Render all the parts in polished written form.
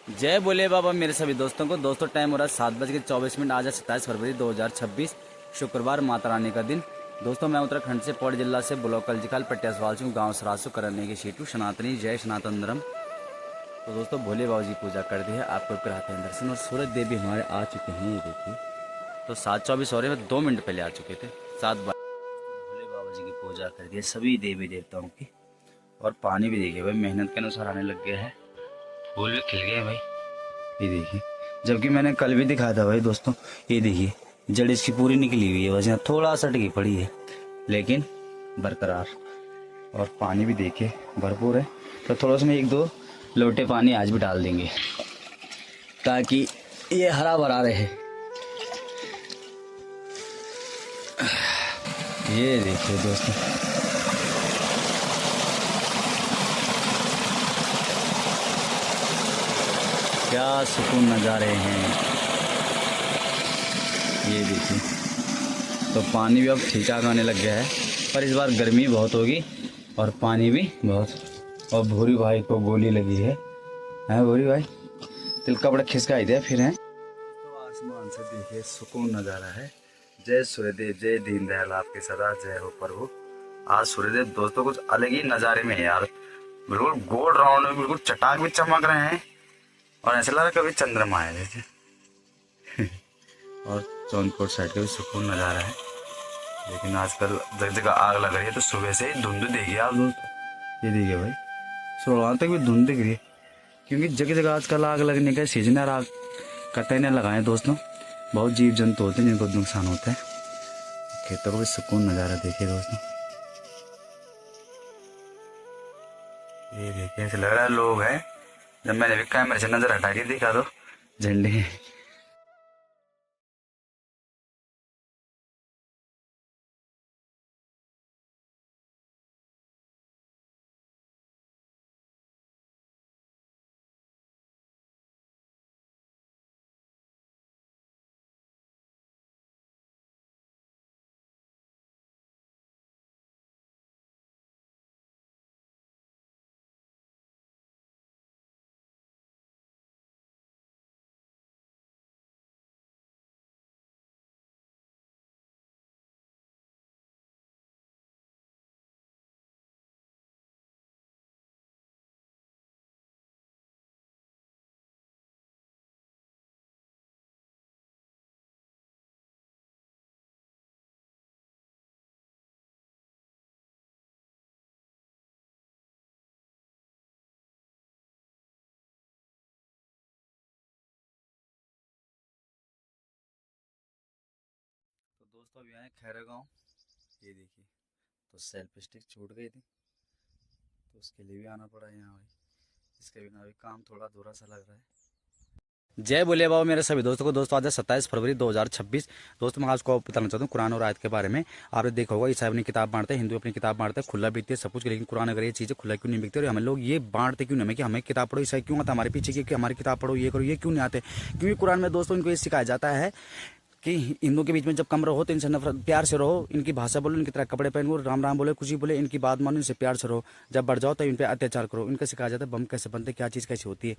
जय बोले बाबा मेरे सभी दोस्तों को। दोस्तों टाइम हो रहा है 7:24। आज है 27 फरवरी 2026 शुक्रवार, माता रानी का दिन। दोस्तों मैं उत्तराखंड से पौड़ी जिला से ब्लॉक कलजिकाल पट्टियासवाल से हूँ, गाँव सरासू करने की शीटू सनातनी जय सनातन धर्म। तो दोस्तों भोले बाबा जी पूजा कर दी है, आपको कराते हैं दर्शन। और सूरज देव भी हमारे आ चुके हैं, ये देखिए। तो 7:24 हो रहे हैं, 2 मिनट पहले आ चुके थे। 7 भोले बाबा जी की पूजा कर दी है, सभी देवी देवताओं की। और पानी भी देखिए भाई, मेहनत के अनुसार आने लग गया है। फूल भी खिल गए भाई, ये देखिए। जबकि मैंने कल भी दिखाया था भाई दोस्तों, ये देखिए जड़ इसकी पूरी निकली हुई है, बस यहाँ थोड़ा सा टिकी पड़ी है लेकिन बरकरार। और पानी भी देखिए भरपूर है। तो थोड़ा सा में 1-2 लोटे पानी आज भी डाल देंगे ताकि ये हरा भरा रहे। ये देखिए दोस्तों, क्या सुकून नज़ारे हैं, ये देखिए। तो पानी भी अब ठीक ठाक आने लग गया है, पर इस बार गर्मी बहुत होगी और पानी भी बहुत। और भूरी भाई को गोली लगी है भूरी भाई, तिल कपड़े खिसका दिया फिर है। तो आसमान से देखिए सुकून नज़ारा है। जय सूर्यदेव, जय दीनदयाल आपके सदा जय हो प्रभु। आज सूर्यदेव दोस्तों कुछ अलग ही नज़ारे में है यार, बिल्कुल गोल राउंड में, बिल्कुल चटाक भी चमक रहे हैं और ऐसा लग रहा है कभी चंद्रमा है जैसे। और जौनपुर साइड का भी सुकून नज़ारा है, लेकिन आजकल जगह जगह आग लग रही है। तो सुबह से ही धुंध देखिए आप दोस्त, ये देखिए भाई, सुबह तक भी धुंध दिख रही है, क्योंकि जगह जगह आजकल आग लगने का सीजन है। आग कतई न लगाएं दोस्तों, बहुत जीव जंतु होते हैं जिनको नुकसान होता है। खेतों को भी सुकून नज़ारा देखिए दोस्तों, ये देखिए। ऐसा लग रहा है लोग हैं, जब मैंने भी कैमरे से नजर हटा के देखा तो झंडे हैं। तो दोस्तों अभी आए खैरा गाँव, ये देखिए। तो सेल्फी स्टिक छूट गई थी, तो उसके लिए भी आना पड़ा यहाँ भाई। इसके बिना भी काम थोड़ा अधूरा सा लग रहा है। जय बोले बाबा मेरे सभी दोस्तों को। दोस्तों आज है 27 फरवरी 2026। दोस्तों मैं आपको बताना चाहता हूँ कुरान और आयत के बारे में। आपने देखा होगा ईसाई अपनी किताब बांटते हैं, हिंदू अपनी किताब बांटते हैं, खुला बिकती है सब कुछ, लेकिन कुरान अगर ये चीज़ें खुला क्यों नहीं बिकती और हमें लोग ये बांटते क्यों नहीं, हमें कि हमें किताब पढ़ो, ईसाई क्यों आता हमारे पीछे कि हमारी किताब पढ़ो, ये करो, ये क्यों नहीं आते? क्योंकि कुरान में दोस्तों इनको ये सिखाया जाता है कि हिंदुओं के बीच में जब कम रहो तो इनसे नफरत, प्यार से रहो, इनकी भाषा बोलो, इनकी तरह कपड़े पहनो, राम राम बोले, कुछ ही बोले, इनकी बात मानो, इनसे प्यार से रहो। जब बढ़ जाओ तो इन पे अत्याचार करो। इनका सिखाया जाता है बम कैसे बनते, क्या चीज़ कैसी होती है।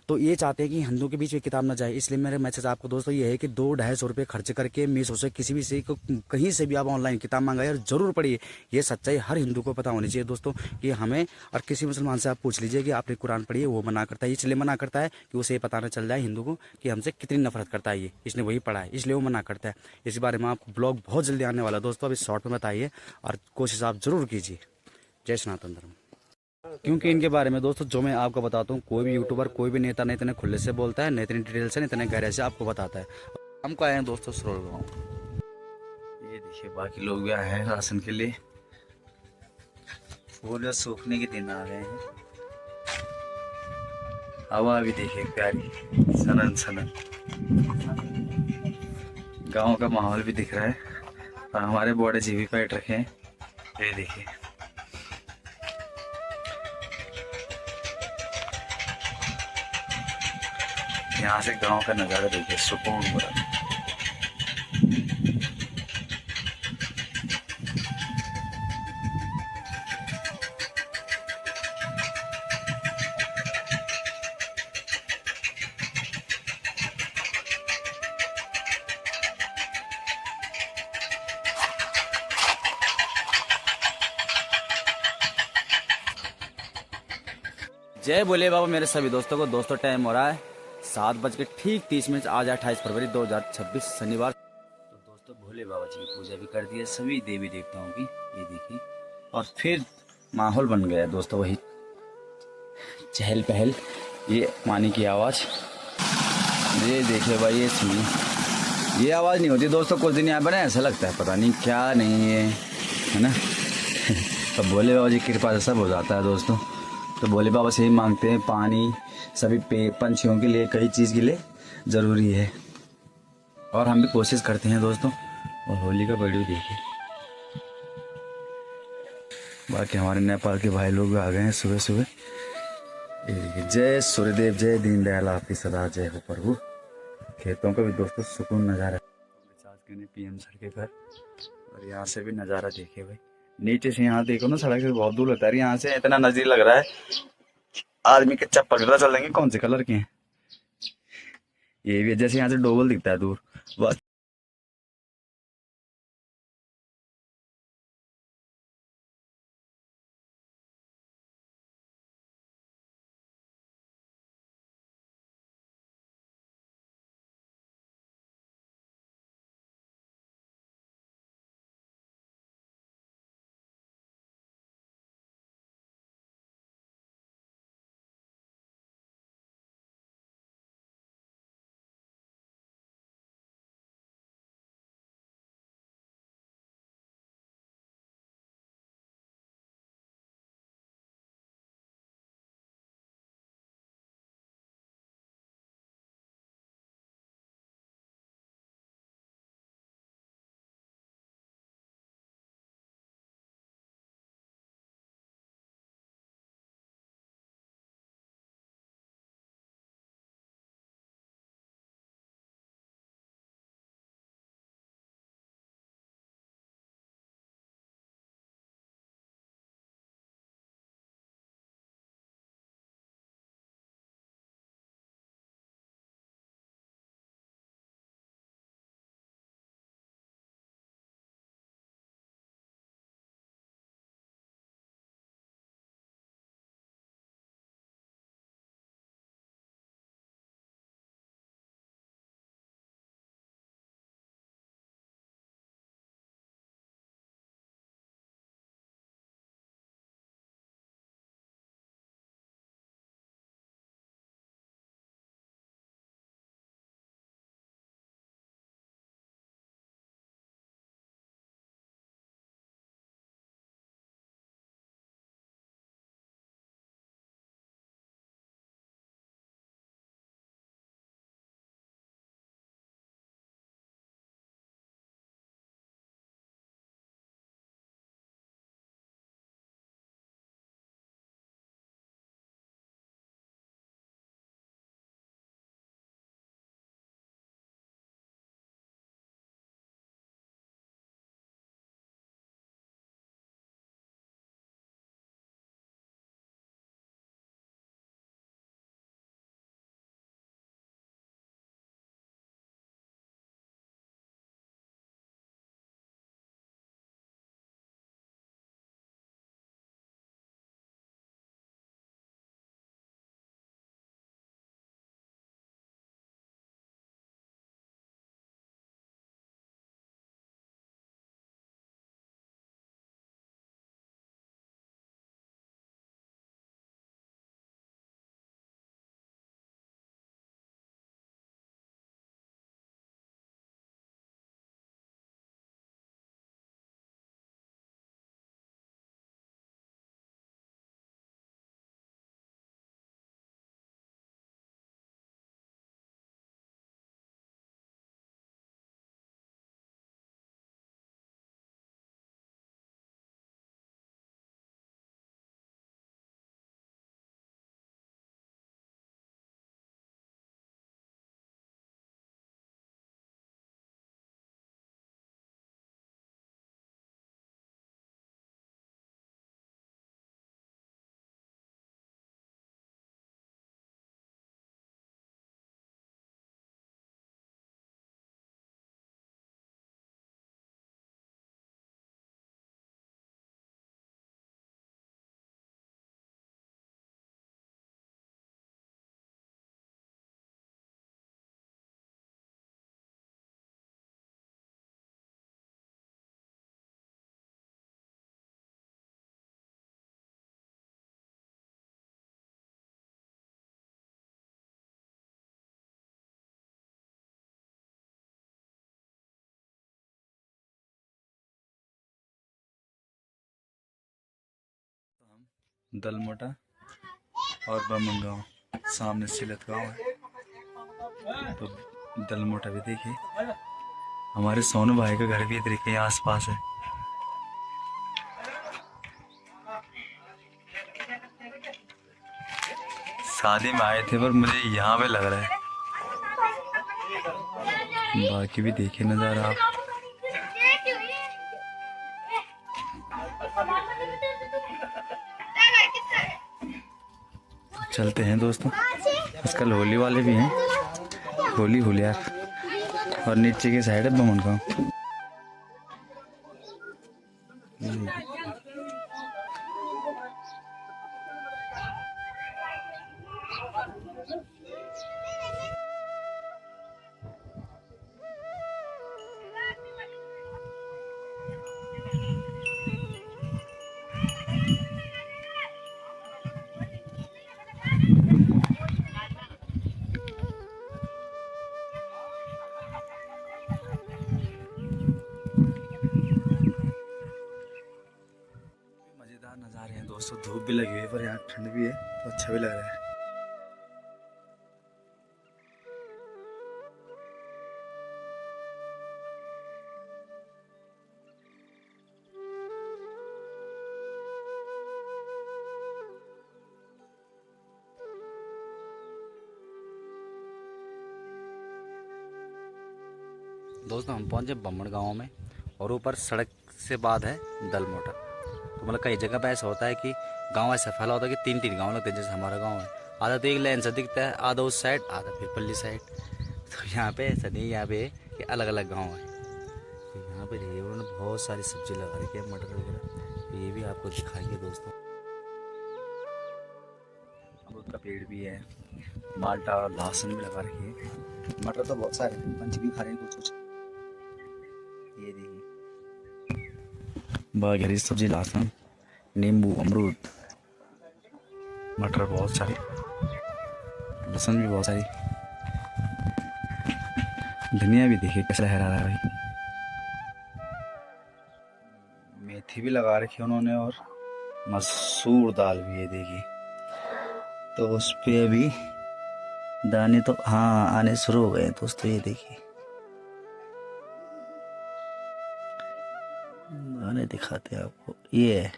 तो ये चाहते हैं कि हिंदुओं के बीच में किताब ना जाए। इसलिए मेरे मैसेज आपको दोस्तों ये है कि 200-250 रुपये खर्च करके मीशो से किसी भी से कहीं से भी आप ऑनलाइन किताब मंगाए और जरूर पढ़िए। ये सच्चाई हर हिंदू को पता होनी चाहिए दोस्तों, कि हमें और किसी मुसलमान से आप पूछ लीजिए कि आपने कुरान पढ़ी है, वो मना करता है। इसलिए मना करता है कि उसे ये पता ना चल जाए हिंदू को कि हमसे कितनी नफरत करता है, ये इसने वही पढ़ा है, इसलिए वो मना करता है। इस बारे में आपको ब्लॉग बहुत जल्दी आने वाला है दोस्तों, अभी शॉर्ट में बताइए और कोशिश आप जरूर कीजिए। जय सनातन धर्म। क्योंकि इनके बारे में दोस्तों जो मैं आपको बताता हूँ, कोई भी यूट्यूबर, कोई भी नेता नहीं इतने खुले से बोलता है, नहीं इतनी डिटेल से, नहीं इतने गहरे से आपको बताता है। हमको आए हैं दोस्तों सरोल गाँव, ये देखिए। बाकी लोग भी आए हैं राशन के लिए। फूल सूखने के दिन आ गए हैं। हवा भी देखिए प्यारी, सनन सनन। गांव का माहौल भी दिख रहा है और हमारे बॉर्डर जी भी बैठ रखे हैं, ये देखिए। यहाँ से गांव का नज़ारा देखिए, सुकून भरा। जय बोले बाबा मेरे सभी दोस्तों को। दोस्तों टाइम हो रहा है 7:30 आज 28 फरवरी 2026 शनिवार। तो दोस्तों भोले बाबा जी की पूजा भी कर दी है सभी देवी देवताओं की, ये देखिए। और फिर माहौल बन गया है दोस्तों, वही चहल पहल, ये पानी की आवाज़, ये देखिए भाई, ये सुनिए। ये आवाज़ नहीं होती दोस्तों कुछ दिन यहाँ पर, ऐसा लगता है पता नहीं क्या नहीं है ना। तो भोले बाबा जी की कृपा से सब हो जाता है दोस्तों। तो भोले बाबा से ही मांगते हैं पानी, सभी पे पंछियों के लिए, कई चीज़ के लिए ज़रूरी है। और हम भी कोशिश करते हैं दोस्तों। और होली का वीडियो देखिए। बाकी हमारे नेपाल के भाई लोग आ गए हैं सुबह सुबह। ये देखिए, जय सूर्यदेव, जय दीनदयाल, आपकी सदा जय हो प्रभु। खेतों का भी दोस्तों सुकून नज़ारा रिचार्ज करने PM सर के घर। और यहाँ से भी नज़ारा देखिए भाई, नीचे से यहाँ देखो ना, सड़क से बहुत दूर होता है, यहाँ से इतना नजदीक लग रहा है आदमी के चप्पल पता चल देंगे कौन से कलर के हैं। ये भी जैसे यहाँ से डोबल दिखता है दूर बस। दलमोटा और बमन गाँव सामने सिलत गाँव है। तो दलमोटा भी देखिए, हमारे सोनू भाई का घर भी इधर के आस पास है। शादी में आए थे पर मुझे यहाँ पे लग रहा है। बाकी भी देखिए नज़ारा आप। चलते हैं दोस्तों, आजकल होली वाले भी हैं, होली होलियार। और नीचे की साइड है बमन गाँव। मज़ेदार नज़ारे हैं दोस्तों। धूप भी लगी हुई है पर यहाँ ठंड भी है तो अच्छा भी लग रहा है। दोस्तों हम पहुंचे बम्मड़ गांव में और ऊपर सड़क से बाद है दलमोटा। तो मतलब कई जगह पे ऐसा होता है कि गांव ऐसा फैला होता है कि तीन तीन गांव लगते हैं। जैसे हमारा गांव है, आधा तो एक लाइन से दिखता है, आधा उस साइड, आधा फिर पल्ली साइड। तो यहाँ पे ऐसा नहीं, यहाँ पे कि अलग अलग गाँव है। तो यहाँ पे देखिए उन्होंने बहुत सारी सब्जी लगा रखी है, मटर वगैरह। तो ये भी आपको दिखाएंगे दोस्तों। अमरूद का पेड़ भी है, माल्टा और लहसुन भी लगा रखी है। मटर तो बहुत सारे, पंच भी खा रहे हैं कुछ कुछ। ये देखिए बाकी हरी सब्जी, लहसुन, नींबू, अमरूद, मटर बहुत सारे, लहसुन भी बहुत सारी, धनिया भी देखिए कैसा लहरा रहा है भाई। मेथी भी लगा रखी है उन्होंने और मसूर दाल भी है देखिए। तो उस पे अभी दाने तो हाँ आने शुरू हो गए दोस्तों। ये देखिए दाने दिखाते हैं आपको। ये है,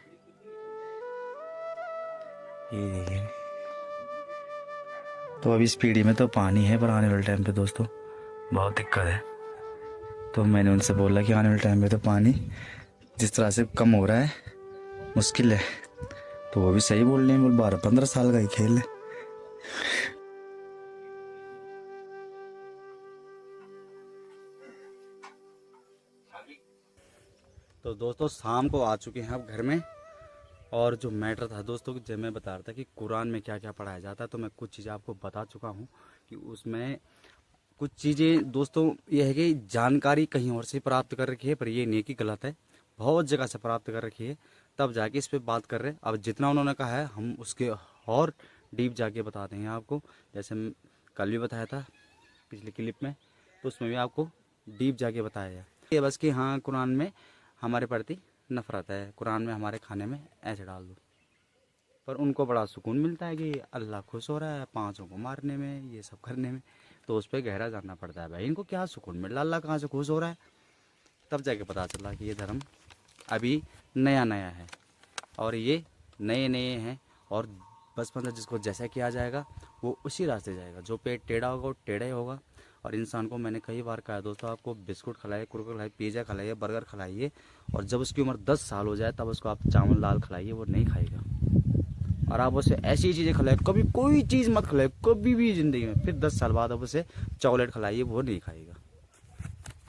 ये देखिए। तो अभी इस पीढ़ी में तो पानी है पर आने वाले टाइम पे दोस्तों बहुत दिक्कत है। तो मैंने उनसे बोला कि आने वाले टाइम पे तो पानी जिस तरह से कम हो रहा है मुश्किल है। तो वो भी सही बोल रहे हैं, बोल 12-15 साल का ही खेल है। तो दोस्तों शाम को आ चुके हैं अब घर में। और जो मैटर था दोस्तों कि जब मैं बता रहा था कि कुरान में क्या क्या पढ़ाया जाता है, तो मैं कुछ चीज़ें आपको बता चुका हूँ कि उसमें कुछ चीज़ें दोस्तों ये है कि जानकारी कहीं और से प्राप्त कर रखी है, पर ये नहीं कि गलत है, बहुत जगह से प्राप्त कर रखी है, तब जाके इस पर बात कर रहे हैं। अब जितना उन्होंने कहा है हम उसके और डीप जाके बता देंगे आपको। जैसे कल भी बताया था पिछली क्लिप में, तो उसमें भी आपको डीप जाके बताया है। ये बस कि हाँ कुरान में हमारे प्रति नफरत है, कुरान में हमारे खाने में ऐसे डाल दो। पर उनको बड़ा सुकून मिलता है कि अल्लाह खुश हो रहा है पांचों को मारने में, ये सब करने में। तो उस पर गहरा जानना पड़ता है भाई, इनको क्या सुकून मिल रहा है, अल्लाह कहाँ से खुश हो रहा है। तब जाके पता चला कि ये धर्म अभी नया नया है और ये नए नए हैं। और बस मतलब जिसको जैसा किया जाएगा वो उसी रास्ते जाएगा। जो पेट टेढ़ा होगा वो टेढ़ा ही होगा। और इंसान को मैंने कई बार कहा दोस्तों, आपको बिस्कुट खिलाइए, कुरकुरे खिलाइए, पिज़्ज़ा खिलाइए, बर्गर खिलाइए, और जब उसकी उम्र 10 साल हो जाए तब उसको आप चावल दाल खिलाइए, वो नहीं खाएगा। और आप उसे ऐसी चीज़ें खिलाए, कभी कोई चीज़ मत खिलाए कभी भी ज़िंदगी में, फिर 10 साल बाद आप उसे चॉकलेट खिलाइए, वो नहीं खाएगा।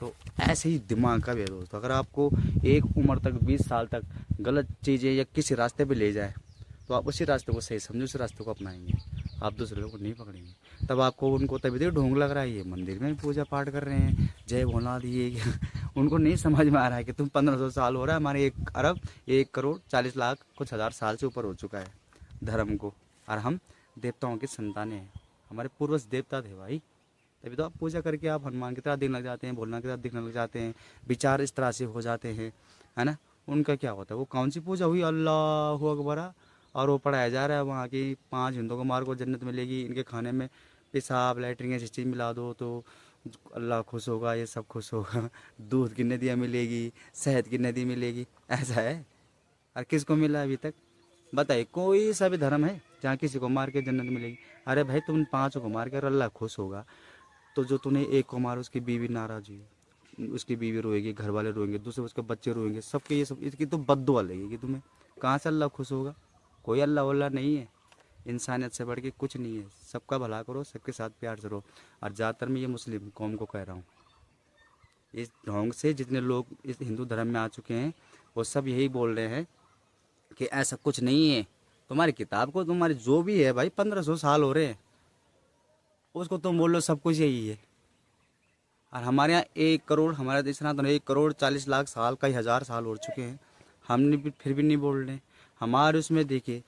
तो ऐसे ही दिमाग का भी है दोस्तों। अगर आपको एक उम्र तक 20 साल तक गलत चीज़ें या किसी रास्ते पे ले जाए तो आप उसी रास्ते को सही समझो, उसी रास्ते को अपनाएंगे, आप दूसरे लोगों को नहीं पकड़ेंगे। तब आपको उनको तभी तो ढोंग लग रहा है, ये मंदिर में पूजा पाठ कर रहे हैं, जय भोलेनाथ ये उनको नहीं समझ में आ रहा है कि तुम 1500 साल हो रहा है, हमारे 1 अरब 1 करोड़ 40 लाख कुछ हज़ार साल से ऊपर हो चुका है धर्म को। और हम देवताओं की संतानें हैं, हमारे पूर्वज देवता थे भाई। तभी तो आप पूजा करके आप हनुमान की तरह दिखने लग जाते हैं, भोलेनाथ की तरह दिखने लग जाते हैं, विचार इस तरह से हो जाते हैं, है ना। उनका क्या होता है, वो कौन सी पूजा हुई, अल्लाह हू अकबर, और वो पढ़ाया जा रहा है वहाँ की 5 हिंदुओं को मार को जन्नत मिलेगी, इनके खाने में पेशाब लैटरिन ऐसी चीज़ मिला दो तो अल्लाह खुश होगा, ये सब खुश होगा। दूध की नदियाँ मिलेगी, शहद की नदी मिलेगी, ऐसा है। और किसको मिला अभी तक? बताइए, कोई सा भी धर्म है जहाँ किसी को मार के जन्नत मिलेगी? अरे भाई, तुम 5 को मार कर अल्लाह खुश होगा, तो जो तूने एक को मारा उसकी बीवी नाराज हुई, उसकी बीवी रोएगी, घर वाले रोएंगे, दूसरे उसके बच्चे रोएंगे, सबके ये सब इसकी तो बद्दुआ लगेगी तुम्हें। कहाँ से अल्लाह खुश होगा? कोई अल्लाह वल्लाह नहीं है। इंसानियत से बढ़ के कुछ नहीं है। सबका भला करो, सबके साथ प्यार से रहो। और ज़्यादातर मैं ये मुस्लिम कौम को कह रहा हूँ, इस ढोंग से जितने लोग इस हिंदू धर्म में आ चुके हैं वो सब यही बोल रहे हैं कि ऐसा कुछ नहीं है। तुम्हारी किताब को, तुम्हारी जो भी है भाई, 1500 साल हो रहे हैं, उसको तुम बोल लो सब कुछ यही है। और हमारे यहाँ 1 करोड़, हमारे देश सनातन 1 करोड़ 40 लाख साल, कई हज़ार साल हो चुके हैं, हमने भी फिर भी नहीं बोल रहे। हमारे उसमें देखिए,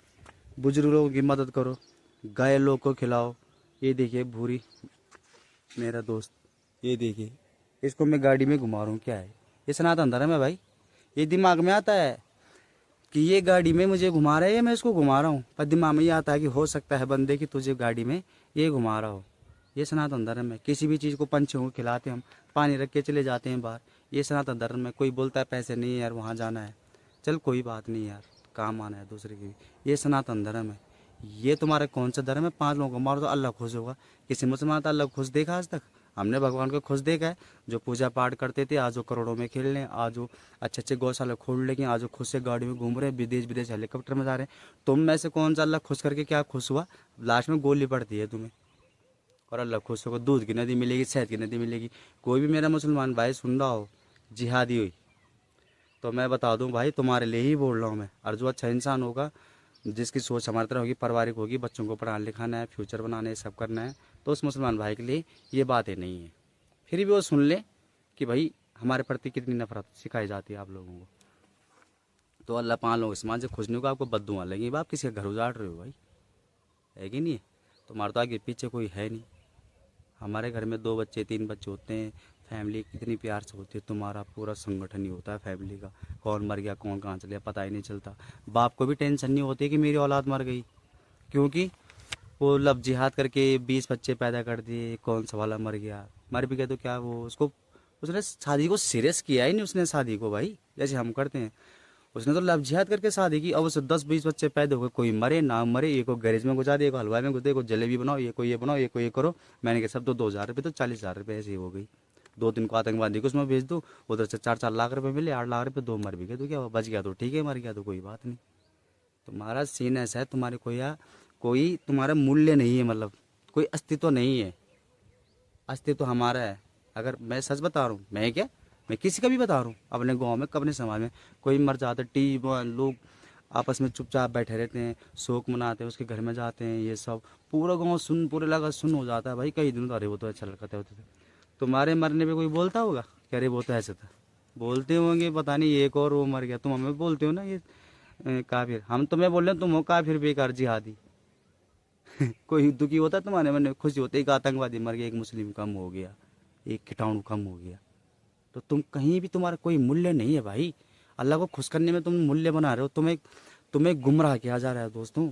बुजुर्ग लोगों की मदद करो, गाय लोग को खिलाओ। ये देखिए भूरी, मेरा दोस्त, ये देखिए, इसको मैं गाड़ी में घुमा रहा हूँ, क्या है ये? सनातन धर्म है भाई। ये दिमाग में आता है कि ये गाड़ी में मुझे घुमा रहा है या मैं इसको घुमा रहा हूँ, पर दिमाग में ये आता है कि हो सकता है बंदे की तुझे गाड़ी में ये घुमा रहा हो। ये सनातन धर्म है। किसी भी चीज़ को पंछियों को खिलाते हम, पानी रख के चले जाते हैं बाहर, ये सनातन धर्म है। कोई बोलता है पैसे नहीं है यार वहाँ जाना है, चल कोई बात नहीं यार, काम आना है दूसरे की, ये सनातन धर्म है। ये तुम्हारा कौन सा धर्म है? 5 लोगों को मारो तो अल्लाह खुश होगा। किसी मुसलमान तो अल्लाह खुश देखा आज तक? हमने भगवान को खुश देखा है। जो पूजा पाठ करते थे आज वो करोड़ों में खेल रहे हैं, आज वो अच्छे अच्छे गौशाला खोल लेंगे, आज वो खुद से गाड़ी में घूम रहे हैं, विदेश विदेश हेलीकॉप्टर में जा रहे हैं। तुम में से कौन सा अल्लाह खुश करके क्या खुश हुआ? लास्ट में गोली पड़ती है तुम्हें, और अल्लाह खुश होगा। दूध की नदी मिलेगी, शहद की नदी मिलेगी। कोई भी मेरा मुसलमान भाई सुन रहा हो जिहादी हुई, तो मैं बता दूं भाई, तुम्हारे लिए ही बोल रहा हूँ मैं। और जो अच्छा इंसान होगा, जिसकी सोच हमारी तरह होगी, पारिवारिक होगी, बच्चों को पढ़ाना लिखाना है, फ्यूचर बनाना है, सब करना है, तो उस मुसलमान भाई के लिए ये बातें नहीं है। फिर भी वो सुन ले कि भाई हमारे प्रति कितनी नफरत सिखाई जाती है आप लोगों को। तो अल्लाह 5 लोगों के समाज से खुश नहीं होगा, आपको बद्दुआ लगेगी। आप किसी का घर उजाड़ रहे हो भाई, है कि नहीं है? तुम्हारे तो आगे पीछे कोई है नहीं। हमारे घर में 2 बच्चे 3 बच्चे होते हैं, फैमिली कितनी प्यार से होती है। तुम्हारा पूरा संगठन ही होता है फैमिली का, कौन मर गया कौन कहाँ चले गया पता ही नहीं चलता। बाप को भी टेंशन नहीं होती कि मेरी औलाद मर गई, क्योंकि वो लब जिहाद करके 20 बच्चे पैदा कर दिए, कौन सा वाला मर गया, मर भी गया तो क्या, वो उसको, उसने शादी को सीरियस किया ही नहीं उसने शादी को भाई, जैसे हम करते हैं। उसने तो लब जिहाद करके शादी की। अब उससे 10-20 बच्चे पैदा हो गए, कोई मरे ना मरे, ये को गैरेज में घुसा दे, को हलवाई में घुस दे, को जलेबी बनाओ, ये को ये बनाओ, ये को ये करो। मैंने कहा सब तो 2,000 रुपये, तो 40,000 रुपये ऐसे ही हो गई। 2-3 को आतंकवादी को उसमें भेज दो, उधर से 4-4 लाख रुपए मिले, 8 लाख रुपये, 2 मर भी गए तो क्या हुआ, बच गया तो ठीक है, मर गया तो कोई बात नहीं। तुम्हारा सीन ऐसा है, तुम्हारे कोई तुम्हारा मूल्य नहीं है, मतलब कोई अस्तित्व नहीं है। अस्तित्व हमारा है। अगर मैं सच बता रहा हूँ, मैं क्या, मैं किसी का भी बता रहा हूँ, अपने गांव में, अपने समाज में कोई मर जाता है, लोग आपस में चुपचाप बैठे रहते हैं, शोक मनाते हैं, उसके घर में जाते हैं, ये सब पूरा गांव सुन, पूरे इलाका सुन हो जाता है भाई। कई दिनों तो अरे वो तो अच्छा लड़का होते थे। तुम्हारे मरने पे कोई बोलता होगा कि अरे वो तो ऐसा था? बोलते होंगे, पता नहीं एक और वो मर गया। तुम हमें बोलते हो ना ये काफिर, हम तुम्हें बोल रहे हैं तुम हो काफिर बेकार जिहादी। कोई दुखी होता है तुम्हारे मन में? खुशी होती है, एक आतंकवादी मर गया, एक मुस्लिम कम हो गया, एक कीटाणु कम हो गया। तो तुम कहीं भी, तुम्हारा कोई मूल्य नहीं है भाई। अल्लाह को खुश करने में तुम मूल्य बना रहे हो। तुम्हें गुमराह किया जा रहा है दोस्तों,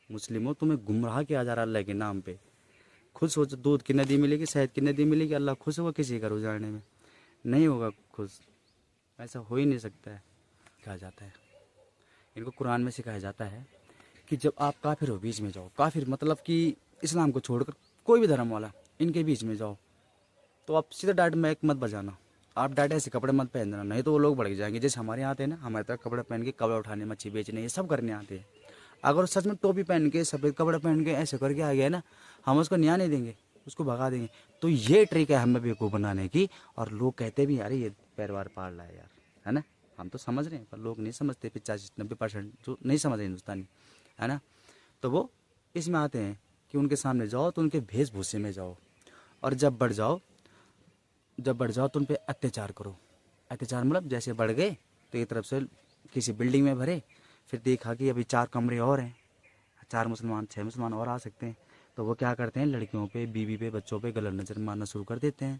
मुस्लिमों, तुम्हें गुमराह किया जा रहा है अल्लाह के नाम पे। खुद सोचो, दूध की नदी मिलेगी, शहद की नदी मिलेगी, अल्लाह खुश होगा किसी घर उजाड़ने में? नहीं होगा खुश, ऐसा हो ही नहीं सकता है। कहा जाता है, इनको कुरान में सिखाया जाता है कि जब आप काफिर हो बीच में जाओ, काफिर मतलब कि इस्लाम को छोड़कर कोई भी धर्म वाला, इनके बीच में जाओ तो आप सीधा डांट में एक मत बजाना। आप डांट ऐसे कपड़े मत पहनना, नहीं तो वो लोग भड़क जाएंगे। जैसे हमारे यहाँ आते हैं ना, हमारे तरह कपड़े पहन के कपड़े उठाने, मच्छी बेचने, ये सब करने आते हैं। अगर सच में टोपी पहन के, सफ़ेद कपड़े पहन के ऐसे करके आ गया ना, हम उसको न्याय नहीं देंगे, उसको भगा देंगे। तो ये ट्रिक है हमें बेवकूफ़ बनाने की। और लोग कहते भी अरे ये पैरवार पाल रहा है यार, है ना। हम तो समझ रहे हैं पर लोग नहीं समझते, 85-90% जो नहीं समझ रहे हिंदुस्तानी, है ना। तो वो इसमें आते हैं कि उनके सामने जाओ तो उनके वेशभूषे में जाओ, और जब बढ़ जाओ तो उन पर अत्याचार करो। अत्याचार मतलब जैसे बढ़ गए तो एक तरफ से किसी बिल्डिंग में भरे, फिर देखा कि अभी 4 कमरे और हैं, 4 मुसलमान 6 मुसलमान और आ सकते हैं, तो वो क्या करते हैं, लड़कियों पे, बीवी पे, बच्चों पे गलत नज़र मारना शुरू कर देते हैं।